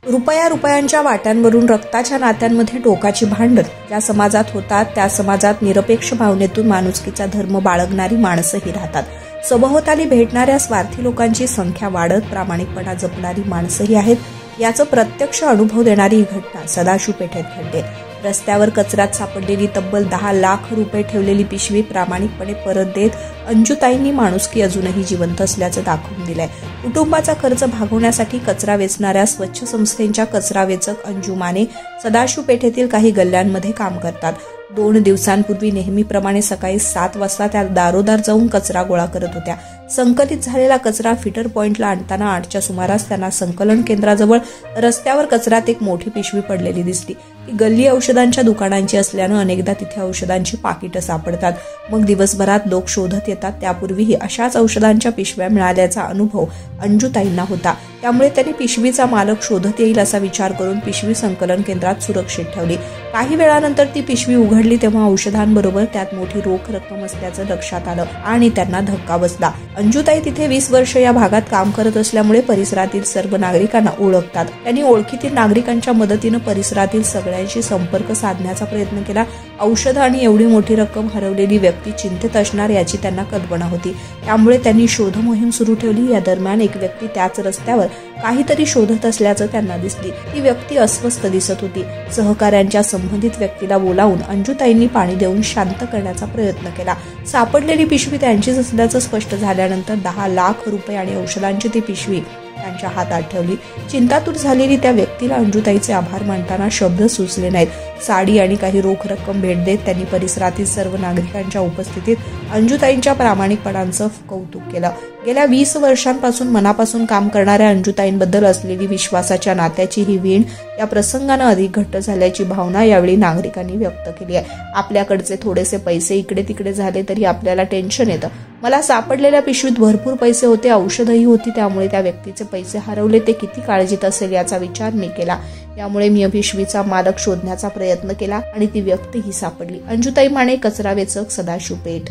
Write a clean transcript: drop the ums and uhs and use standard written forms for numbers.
रुपयांच्या वाट्यांवरून रक्ताच्या नात्यांमध्ये टोकाची भांडण ज्या समाजात होतात त्या समाजात निरपेक्ष भावनेतून माणुसकीचा धर्म बाळगणारी माणसंही राहतात. सभोवताली भेटणाऱ्या स्वार्थी लोकांची संख्या वाढत प्रामाणिकपणा जपणारी माणसंही आहेत. याचा प्रत्यक्ष अनुभव देणारी ही घटना सदाशिव पेठेत घडली. रस्त्यावर कचऱ्यात सापडलेली तब्बल 10 लाख रुपये ठेवलेली पिशवी प्रामाणिकपणे परत देत अंजुताईंनी माणुसकी अजूनही जिवंत असल्याचं दाखवून दिलंय. कुटुंबाचा खर्च भागवण्यासाठी कचरा वेचणाऱ्या स्वच्छ संस्थेच्या कचरा वेचक अंजू माने सदाशिव पेठेतील काही गल्ल्यांमध्ये काम करतात. 2 दिवसांपूर्वी नेहमीप्रमाणे सकाळी 7 वाजता त्या दारोदार जाऊन कचरा गोळा करत होत्या. संकलित झालेला कचरा फिटर पॉइंटला आणताना 8च्या सुमारास त्यांना संकलन केंद्राजवळ रस्त्यावर कचऱ्यात एक मोठी पिशवी पडलेली दिसली. ती गल्ली औषधांच्या दुकानांची असल्यानं अनेकदा तिथे औषधांची पाकिटं सापडतात. मग दिवसभरात लोक शोधत येतात. त्यापूर्वीही अशाच औषधांच्या पिशव्या मिळाल्याचा अनुभव अंजुताईंना होता. त्यामुळे त्यांनी पिशवीचा मालक शोधत येईल असा विचार करून पिशवी संकलन केंद्रात सुरक्षित ठेवली. काही वेळानंतर ती पिशवी उघडली तेव्हा औषधांबरोबर त्यात मोठी रोख रक्कम असल्याचं लक्षात आलं आणि त्यांना धक्का बसला. अंजुताई तिथे 20 वर्ष या भागात काम करत असल्यामुळे परिसरातील सर्व नागरिकांना ओळखतात. त्यांनी ओळखीतील नागरिकांच्या मदतीनं परिसरातील सगळ्यांशी संपर्क साधण्याचा प्रयत्न केला. औषधं आणि एवढी मोठी रक्कम हरवलेली व्यक्ती चिंतेत असणार याची त्यांना कल्पना होती. त्यामुळे त्यांनी शोध मोहीम सुरू ठेवली. या दरम्यान एक व्यक्ती त्याच रस्त्यावर काहीतरी शोधत असल्याचं त्यांना दिसली. ती व्यक्ती अस्वस्थ दिसत होती. सहकाऱ्यांच्या संबंधित व्यक्तीला बोलावून अंजुताईंनी पाणी देऊन शांत करण्याचा प्रयत्न केला. सापडलेली पिशवी त्यांचीच असल्याचं स्पष्ट झाल्यानंतर 10 लाख रुपये आणि औषधांची ती पिशवी त्यांच्या हातात ठेवली. चिंतातूर झालेली त्या व्यक्तीला अंजुताईचे आभार मानताना शब्द सुचले नाहीत. साडी आणि काही रोख रक्कम भेट देत त्यांनी परिसरातील सर्व नागरिकांच्या उपस्थितीत अंजुताईंच्या प्रामाणिकपणाचं कौतुक केलं. गेल्या 20 वर्षांपासून मनापासून काम करणाऱ्या अंजुताईंबद्दल असलेली विश्वासाच्या नात्याची ही वीण या प्रसंगानं अधिक घट्ट झाल्याची भावना यावेळी नागरिकांनी व्यक्त केली आहे. आपल्याकडचे थोडेसे पैसे इकडे तिकडे झाले तरी आपल्याला टेन्शन येतं. मला सापडलेल्या पिशवीत भरपूर पैसे होते, औषधही होती. त्यामुळे त्या व्यक्तीचे पैसे हरवले ते किती काळजीत असेल याचा विचार मी केला. यामुळे मी पिशवीचा मालक शोधण्याचा प्रयत्न केला आणि ती व्यक्तीही सापडली. अंजुताई माने, कचरा वेचक, सदाशिव पेठ.